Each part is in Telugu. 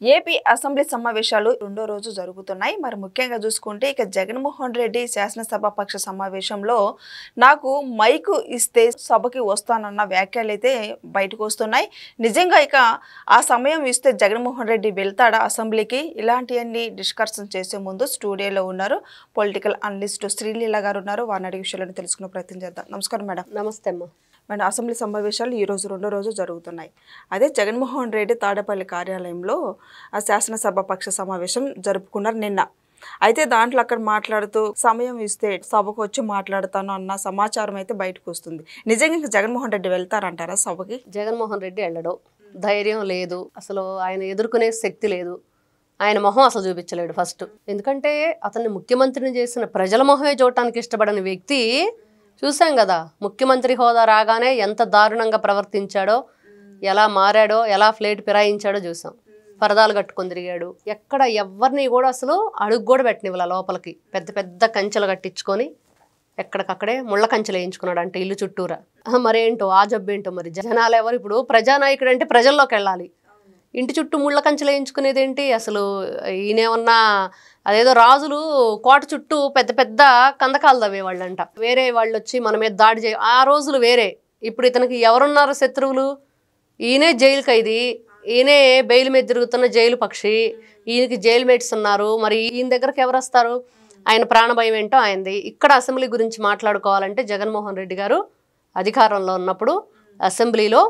ఏపీ అసెంబ్లీ సమావేశాలు రెండో రోజు జరుగుతున్నాయి. మరి ముఖ్యంగా చూసుకుంటే ఇక జగన్మోహన్ రెడ్డి శాసనసభాపక్ష సమావేశంలో నాకు మైకు ఇస్తే సభకి వస్తానన్న వ్యాఖ్యలు అయితే బయటకు వస్తున్నాయి. నిజంగా ఇక ఆ సమయం ఇస్తే జగన్మోహన్ రెడ్డి వెళ్తాడా అసెంబ్లీకి? ఇలాంటివన్నీ డిస్కషన్ చేసే ముందు స్టూడియోలో ఉన్నారు పొలిటికల్ అనలిస్ట్ శ్రీలీల గారు ఉన్నారు. వారిని అడిగే విషయాలను తెలుసుకునే ప్రయత్నం చేద్దాం. నమస్కారం మేడం. నమస్తే అమ్మ. మన అసెంబ్లీ సమావేశాలు ఈరోజు రెండో రోజు జరుగుతున్నాయి. అదే జగన్మోహన్ రెడ్డి తాడేపల్లి కార్యాలయంలో ఆ శాసనసభ పక్ష సమావేశం జరుపుకున్నారు నిన్న. అయితే దాంట్లో అక్కడ మాట్లాడుతూ సమయం ఇస్తే సభకు వచ్చి మాట్లాడతాను అన్న సమాచారం అయితే బయటకు వస్తుంది. నిజంగా జగన్మోహన్ రెడ్డి వెళ్తారంటారా సభకి? జగన్మోహన్ రెడ్డి వెళ్ళడు. ధైర్యం లేదు, అసలు ఆయన ఎదుర్కొనే శక్తి లేదు. ఆయన మొహం అసలు చూపించలేడు ఫస్ట్. ఎందుకంటే అతన్ని ముఖ్యమంత్రిని చేసిన ప్రజల మొహమే చూడటానికి ఇష్టపడని వ్యక్తి. చూసాం కదా, ముఖ్యమంత్రి హోదా రాగానే ఎంత దారుణంగా ప్రవర్తించాడో, ఎలా మారాడో, ఎలా ఫ్లేట్ ఫిరాయించాడో చూసాం. పరదాలు కట్టుకొని తిరిగాడు. ఎక్కడ ఎవరిని కూడా అసలు అడుగు కూడా పెట్టనివ్వాల లోపలికి. పెద్ద పెద్ద కంచెలు కట్టించుకొని ఎక్కడికక్కడే ముళ్ళ కంచెలు వేయించుకున్నాడు అంటే ఇల్లు చుట్టూరా. మరేంటో ఆ జబ్బేంటో మరి. జనాలు ఎవరు ఇప్పుడు ప్రజానాయకుడు అంటే ప్రజల్లోకి వెళ్ళాలి. ఇంటి చుట్టూ ముళ్ళ కంచెలు వేయించుకునేది ఏంటి అసలు? ఈయనేమన్నా అదేదో రాజులు కోట చుట్టూ పెద్ద పెద్ద కందకాలు తవ్వేవాళ్ళంట. వేరే వాళ్ళు వచ్చి మన మీద దాడి చేయ ఆ రోజులు వేరే. ఇప్పుడు ఇతనికి ఎవరున్నారు శత్రువులు? ఈయనే జైలు ఖైదీ, ఈయనే బెయిల్ మీద తిరుగుతున్న జైలు పక్షి, ఈయనకి జైలు మేట్స్ ఉన్నారు. మరి ఈయన దగ్గరకు ఎవరు వస్తారు? ఆయన ప్రాణభయం ఏంటో ఆయనది. ఇక్కడ అసెంబ్లీ గురించి మాట్లాడుకోవాలంటే జగన్మోహన్ రెడ్డి గారు అధికారంలో ఉన్నప్పుడు అసెంబ్లీలో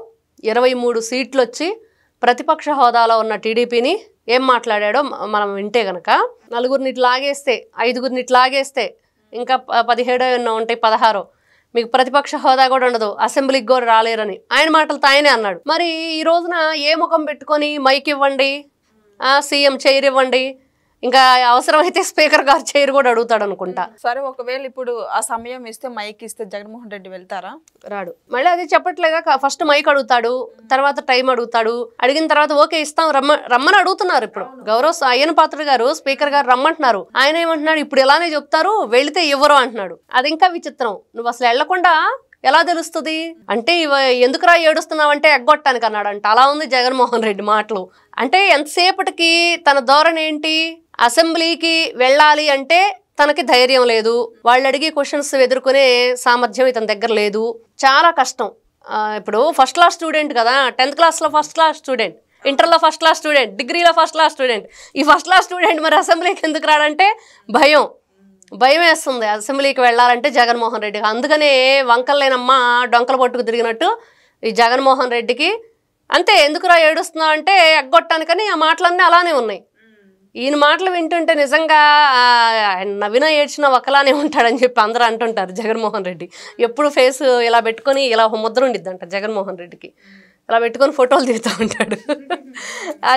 23 సీట్లు వచ్చి ప్రతిపక్ష హోదాలో ఉన్న టీడీపీని ఏం మాట్లాడాడో మనం వింటే గనక, 4గురిని లాగేస్తే, 5గురిని లాగేస్తే ఇంకా 17 ఎన్నో ఉంటాయి, 16 మీకు ప్రతిపక్ష హోదా కూడా ఉండదు, అసెంబ్లీకి కూడా రాలేరని ఆయన మాటలతో ఆయనే అన్నాడు. మరి ఈ రోజున ఏ ముఖం పెట్టుకొని మైక్ ఇవ్వండి, సీఎం చైర్ ఇవ్వండి, ఇంకా అవసరమైతే స్పీకర్ గారు చైర్ కూడా అడుగుతాడు అనుకుంటా. సరే, ఒకవేళ ఇప్పుడు ఆ సమయం ఇస్తే మైక్ ఇస్తే జగన్మోహన్ రెడ్డి వెళ్తారా? రాడు. మళ్ళీ అది చెప్పట్లేగా, ఫస్ట్ మైక్ అడుగుతాడు, తర్వాత టైం అడుగుతాడు. అడిగిన తర్వాత ఓకే ఇస్తాం రమ్మని అడుగుతున్నారు. ఇప్పుడు అయ్యన పాత్రుడు గారు స్పీకర్ గారు రమ్మంటున్నారు. ఆయన ఏమంటున్నాడు, ఇప్పుడు ఎలానే చెప్తారు, వెళితే ఇవ్వరు అంటున్నాడు. అది ఇంకా విచిత్రం. నువ్వు అసలు వెళ్లకుండా ఎలా తెలుస్తుంది అంటే, ఎందుకురా ఏడుస్తున్నావు అంటే ఎగ్గొట్టానికి అన్నాడంట. అలా ఉంది జగన్మోహన్ రెడ్డి మాటలు. అంటే ఎంతసేపటికి తన ధోరణి ఏంటి? అసెంబ్లీకి వెళ్ళాలి అంటే తనకి ధైర్యం లేదు, వాళ్ళు అడిగే క్వశ్చన్స్ ఎదుర్కొనే సామర్థ్యం ఇతని దగ్గర లేదు, చాలా కష్టం. ఇప్పుడు ఫస్ట్ క్లాస్ స్టూడెంట్ కదా, 10th క్లాస్లో ఫస్ట్ క్లాస్ స్టూడెంట్, ఇంటర్లో ఫస్ట్ క్లాస్ స్టూడెంట్, డిగ్రీలో ఫస్ట్ క్లాస్ స్టూడెంట్. ఈ ఫస్ట్ క్లాస్ స్టూడెంట్ మరి అసెంబ్లీకి ఎందుకు రాడంటే భయం వేస్తుంది అసెంబ్లీకి వెళ్ళాలంటే జగన్మోహన్ రెడ్డికి. అందుకనే వంకలేనమ్మా డొంకలు పట్టుకు తిరిగినట్టు ఈ జగన్మోహన్ రెడ్డికి అంతే. ఎందుకురా ఏడుస్తున్నావు అంటే ఎగ్గొట్టానికని ఆ మాటలన్నీ అలానే ఉన్నాయి. ఈయన మాటలు వింటుంటే నిజంగా నవ్వినా ఏడ్చినా ఒకలానే ఉంటాడని చెప్పి అందరూ అంటుంటారు. జగన్మోహన్ రెడ్డి ఎప్పుడు ఫేస్ ఇలా పెట్టుకొని ఇలా ముద్ర ఉండిద్దంట జగన్మోహన్ రెడ్డికి. ఇలా పెట్టుకొని ఫోటోలు దిగుతూ ఉంటాడు.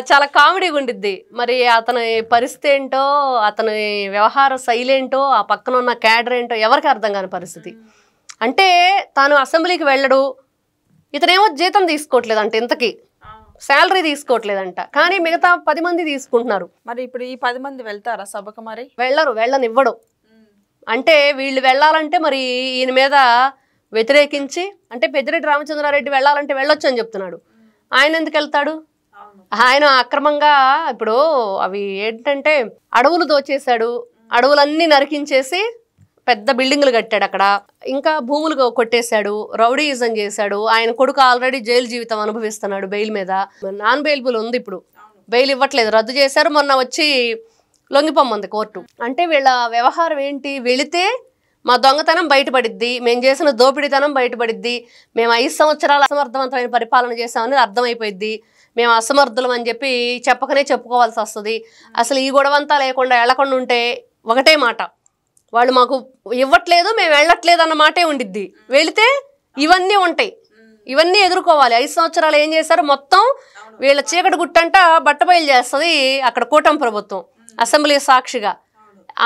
చాలా కామెడీగా ఉండిద్ది. మరి అతని పరిస్థితి ఏంటో, అతని వ్యవహార శైలి ఏంటో, ఆ పక్కన ఉన్న క్యాడర్ ఏంటో ఎవరికి అర్థం కాని పరిస్థితి. అంటే తాను అసెంబ్లీకి వెళ్ళడు, ఇతనేమో జీతం తీసుకోవట్లేదంట, ఇంతకీ శాలరీ తీసుకోవట్లేదంట, కానీ మిగతా 10 మంది తీసుకుంటున్నారు. మరి ఇప్పుడు ఈ 10 మంది వెళ్తారా సభకు? మరి వెళ్ళనివ్వడు. అంటే వీళ్ళు వెళ్ళాలంటే మరి ఈయన మీద వ్యతిరేకించి, అంటే పెద్దిరెడ్డి రామచంద్రారెడ్డి వెళ్ళాలంటే వెళ్ళొచ్చు అని చెప్తున్నాడు. ఆయన ఎందుకు వెళ్తాడు? ఆయన అక్రమంగా ఇప్పుడు అవి ఏంటంటే అడవులు దోచేశాడు, అడవులన్నీ నరికించేసి పెద్ద బిల్డింగులు కట్టాడు అక్కడ, ఇంకా భూములు కొట్టేశాడు, రౌడీయిజం చేశాడు. ఆయన కొడుకు ఆల్రెడీ జైలు జీవితం అనుభవిస్తున్నాడు బెయిల్ మీద. నాన్ బెయిల్బుల్ ఉంది, ఇప్పుడు బెయిల్ ఇవ్వట్లేదు, రద్దు చేశారు. మొన్న వచ్చి లొంగిపోమ్మంది కోర్టు. అంటే వీళ్ళ వ్యవహారం ఏంటి? వెళితే మా దొంగతనం బయటపడిద్ది, మేము చేసిన దోపిడీతనం బయటపడిద్ది, మేము 5 సంవత్సరాలు అసమర్థవంతమైన పరిపాలన చేసామని అర్థమైపోయిద్ది, మేము అసమర్థులం అని చెప్పి చెప్పకనే చెప్పుకోవాల్సి వస్తుంది. అసలు ఈ గొడవంతా లేకుండా వెళ్లకుండా ఉంటే ఒకటే మాట, వాళ్ళు మాకు ఇవ్వట్లేదు, మేము వెళ్ళట్లేదు అన్న మాటే ఉండిద్ది. వెళితే ఇవన్నీ ఉంటాయి, ఇవన్నీ ఎదుర్కోవాలి. 5 సంవత్సరాలు ఏం చేశారు? మొత్తం వీళ్ళ చీకటి గుట్టంట బట్టబయలు చేస్తుంది అక్కడ కూటమి ప్రభుత్వం అసెంబ్లీ సాక్షిగా.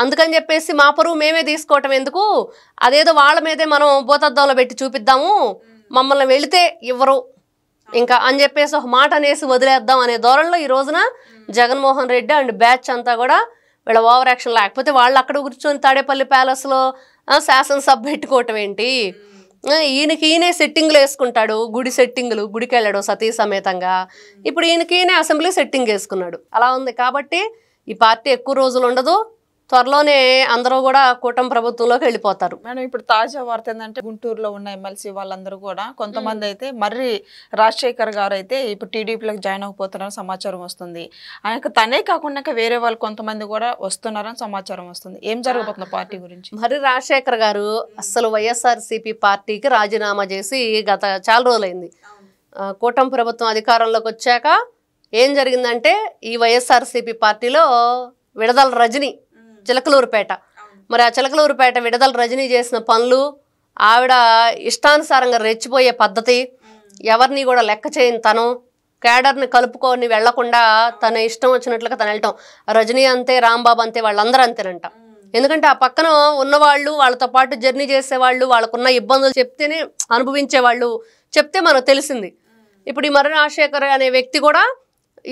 అందుకని చెప్పేసి మా పరువు మేమే తీసుకోవటం ఎందుకు, అదేదో వాళ్ళ మీదే మనం భూతద్దంలో పెట్టి చూపిద్దాము, మమ్మల్ని వెళితే ఇవ్వరు ఇంకా అని చెప్పేసి ఒక మాట అనేసి వదిలేద్దాం అనే ధోరణిలో ఈ రోజున జగన్మోహన్ రెడ్డి అండ్ బ్యాచ్ అంతా కూడా వీళ్ళ ఓవర్ యాక్షన్. లేకపోతే వాళ్ళు అక్కడ కూర్చొని తాడేపల్లి ప్యాలెస్లో శాసనసభ పెట్టుకోవటం ఏంటి? ఈయనకి సెట్టింగ్లు వేసుకుంటాడు, గుడి సెట్టింగులు, గుడికి వెళ్ళాడు సతీ సమేతంగా. ఇప్పుడు ఈయన అసెంబ్లీ సెట్టింగ్ వేసుకున్నాడు. అలా ఉంది కాబట్టి ఈ పార్టీ ఎక్కువ రోజులు ఉండదు, త్వరలోనే అందరూ కూడా కూటమి ప్రభుత్వంలోకి వెళ్ళిపోతారు. మేడం ఇప్పుడు తాజా వార్త ఏంటంటే గుంటూరులో ఉన్న ఎమ్మెల్సీ వాళ్ళందరూ కూడా కొంతమంది అయితే మర్రి రాజశేఖర్ గారు అయితే ఇప్పుడు టీడీపీలోకి జాయిన్ అయిపోతున్నారని సమాచారం వస్తుంది. ఆయనకు తనే కాకుండా వేరే వాళ్ళు కొంతమంది కూడా వస్తున్నారని సమాచారం వస్తుంది. ఏం జరగబోతుంది పార్టీ గురించి? మర్రి రాజశేఖర్ గారు అస్సలు వైఎస్ఆర్సీపీ పార్టీకి రాజీనామా చేసి గత చాలా రోజులైంది. కూటమి ప్రభుత్వం అధికారంలోకి వచ్చాక ఏం జరిగిందంటే ఈ వైఎస్ఆర్సీపీ పార్టీలో విడదల రజని చిలకలూరుపేట, మరి ఆ చిలకలూరుపేట విడదల రజనీ చేసిన పనులు, ఆవిడ ఇష్టానుసారంగా రెచ్చిపోయే పద్ధతి, ఎవరిని కూడా లెక్క చేయని తను, క్యాడర్ని కలుపుకొని వెళ్లకుండా తన ఇష్టం వచ్చినట్లుగా తను వెళ్ళటం. రజనీ అంతే, రాంబాబు అంతే, వాళ్ళందరూ అంతేనంట. ఎందుకంటే ఆ పక్కన ఉన్నవాళ్ళు, వాళ్ళతో పాటు జర్నీ చేసేవాళ్ళు, వాళ్ళకున్న ఇబ్బందులు చెప్తేనే అనుభవించేవాళ్ళు చెప్తే మనకు తెలిసింది. ఇప్పుడు ఈ మర్రి రాజశేఖర్ అనే వ్యక్తి కూడా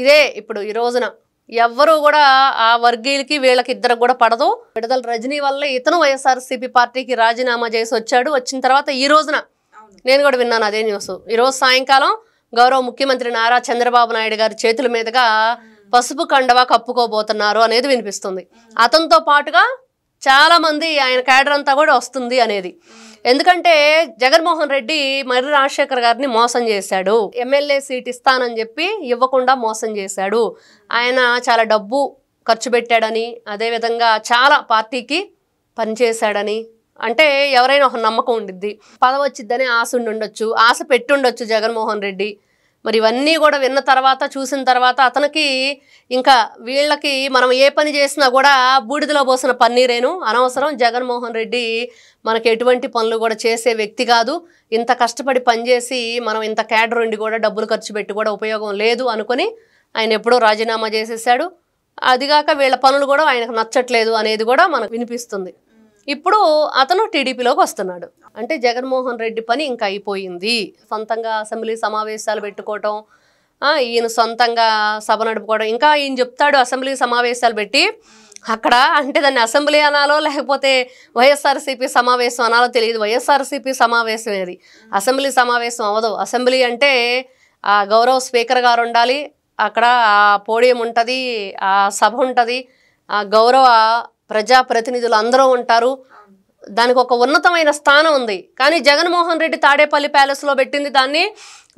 ఇదే. ఇప్పుడు ఈ రోజున ఎవ్వరూ కూడా ఆ వర్గీయులకి వీళ్ళకి ఇద్దరు కూడా పడదు. విడదల రజనీ వల్ల ఇతను వైఎస్ఆర్సీపీ పార్టీకి రాజీనామా చేసి వచ్చాడు. వచ్చిన తర్వాత ఈ రోజున నేను కూడా విన్నాను అదే న్యూస్. ఈరోజు సాయంకాలం గౌరవ ముఖ్యమంత్రి నారా చంద్రబాబు నాయుడు గారి చేతుల మీదుగా పసుపు కండవా కప్పుకోబోతున్నారు అనేది వినిపిస్తుంది. అతనితో పాటుగా చాలా మంది ఆయన క్యాడర్ అంతా కూడా వస్తుంది అనేది. ఎందుకంటే జగన్మోహన్ రెడ్డి మర్రి రాజశేఖర్ గారిని మోసం చేశాడు. ఎమ్మెల్యే సీట్ ఇస్తానని చెప్పి ఇవ్వకుండా మోసం చేశాడు. ఆయన చాలా డబ్బు ఖర్చు పెట్టాడని, అదేవిధంగా చాలా పార్టీకి పనిచేశాడని, అంటే ఎవరైనా ఒక నమ్మకం ఉండిద్ది, పదవి వచ్చిద్దని ఆశ ఉండొచ్చు, ఆశ పెట్టుండొచ్చు జగన్మోహన్ రెడ్డి. మరి ఇవన్నీ కూడా విన్న తర్వాత, చూసిన తర్వాత అతనికి ఇంకా వీళ్ళకి మనం ఏ పని చేసినా కూడా బూడిదలో పోసిన పన్నీరేను, అనవసరం, జగన్మోహన్ రెడ్డి మనకి ఎటువంటి పనులు కూడా చేసే వ్యక్తి కాదు, ఇంత కష్టపడి పనిచేసి మనం ఇంత క్యాడర్ ఉండి కూడా డబ్బులు ఖర్చు పెట్టి కూడా ఉపయోగం లేదు అనుకుని ఆయన ఎప్పుడో రాజీనామా చేసేసాడు. అదిగాక వీళ్ళ పనులు కూడా ఆయనకు నచ్చట్లేదు అనేది కూడా మనకు వినిపిస్తుంది. ఇప్పుడు అతను టీడీపీలోకి వస్తున్నాడు. అంటే జగన్మోహన్ రెడ్డి పని ఇంకా అయిపోయింది. సొంతంగా అసెంబ్లీ సమావేశాలు పెట్టుకోవటం, ఈయన సొంతంగా సభ నడుపుకోవడం. ఇంకా ఈయన చెప్తాడు అసెంబ్లీ సమావేశాలు పెట్టి, అక్కడ అంటే దాన్ని అసెంబ్లీ అనాలో లేకపోతే వైఎస్ఆర్సీపీ సమావేశం అనాలో తెలియదు. వైఎస్ఆర్సీపీ సమావేశం ఏది, అసెంబ్లీ సమావేశం అవ్వదు. అసెంబ్లీ అంటే ఆ గౌరవ స్పీకర్ గారు ఉండాలి, అక్కడ ఆ పోడియం ఉంటుంది, ఆ సభ ఉంటుంది, ఆ గౌరవ ప్రజాప్రతినిధులు అందరూ ఉంటారు. దానికి ఒక ఉన్నతమైన స్థానం ఉంది. కానీ జగన్మోహన్ రెడ్డి తాడేపల్లి ప్యాలెస్లో పెట్టింది దాన్ని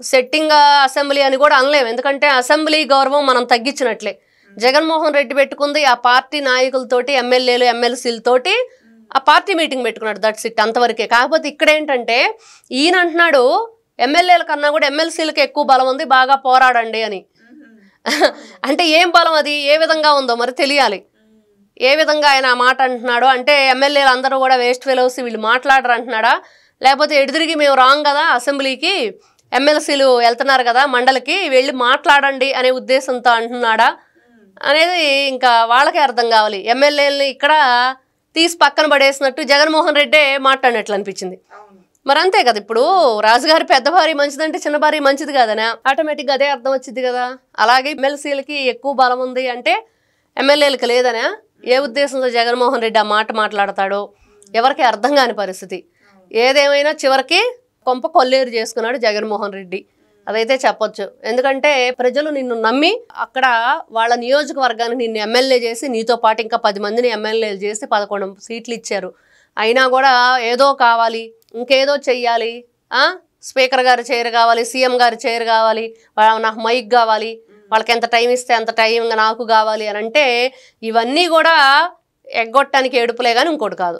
సెట్టింగ్ అసెంబ్లీ అని కూడా అనలేము. ఎందుకంటే అసెంబ్లీ గౌరవం మనం తగ్గించినట్లే. జగన్మోహన్ రెడ్డి పెట్టుకుంది ఆ పార్టీ నాయకులతోటి, ఎమ్మెల్యేలు ఎమ్మెల్సీలతోటి ఆ పార్టీ మీటింగ్ పెట్టుకున్నాడు. దట్స్ ఇట్, అంతవరకే. కాకపోతే ఇక్కడ ఏంటంటే ఈయన అంటున్నాడు ఎమ్మెల్యేల కన్నా కూడా ఎమ్మెల్సీలకు ఎక్కువ బలం ఉంది, బాగా పోరాడండి అని. అంటే ఏం బలం అది, ఏ విధంగా ఉందో మరి తెలియాలి. ఏ విధంగా ఆయన ఆ మాట అంటున్నాడో, అంటే ఎమ్మెల్యేలు అందరూ కూడా వేస్ట్ ఫెలోస్, వీళ్ళు మాట్లాడరు అంటున్నాడా, లేకపోతే ఎదురుగి మేము రాంగ్ కదా, అసెంబ్లీకి ఎమ్మెల్సీలు వెళ్తున్నారు కదా మండలికి, వెళ్ళి మాట్లాడండి అనే ఉద్దేశంతో అంటున్నాడా అనేది ఇంకా వాళ్ళకే అర్థం కావాలి. ఎమ్మెల్యేలని ఇక్కడ తీసి పక్కన పడేసినట్టు జగన్మోహన్ రెడ్డే మాట్లాడినట్లు అనిపించింది. మరి అంతే కదా. ఇప్పుడు రాజుగారి పెద్ద భారీ మంచిదంటే చిన్న భారీ మంచిది కదనా, ఆటోమేటిక్గా అదే అర్థం వచ్చింది కదా. అలాగే ఎమ్మెల్సీలకి ఎక్కువ బలం ఉంది అంటే ఎమ్మెల్యేలకు లేదనా, ఏ ఉద్దేశంతో జగన్మోహన్ రెడ్డి ఆ మాట మాట్లాడతాడో ఎవరికి అర్థం కాని పరిస్థితి. ఏదేమైనా చివరికి కొంప కొల్లేరు చేసుకున్నాడు జగన్మోహన్ రెడ్డి, అదైతే చెప్పొచ్చు. ఎందుకంటే ప్రజలు నిన్ను నమ్మి అక్కడ వాళ్ళ నియోజకవర్గానికి నిన్ను ఎమ్మెల్యే చేసి, నీతో పాటు ఇంకా 10 మందిని ఎమ్మెల్యేలు చేసి 11 సీట్లు ఇచ్చారు. అయినా కూడా ఏదో కావాలి, ఇంకేదో చెయ్యాలి, స్పీకర్ గారి చైర్ కావాలి, సీఎం గారి చైర్ కావాలి, నాకు మైక్ కావాలి, వాళ్ళకి ఎంత టైం ఇస్తే అంత టైం నాకు కావాలి అని అంటే ఇవన్నీ కూడా ఎగ్గొట్టడానికి ఏడుపులే కానీ ఇంకోటి కాదు.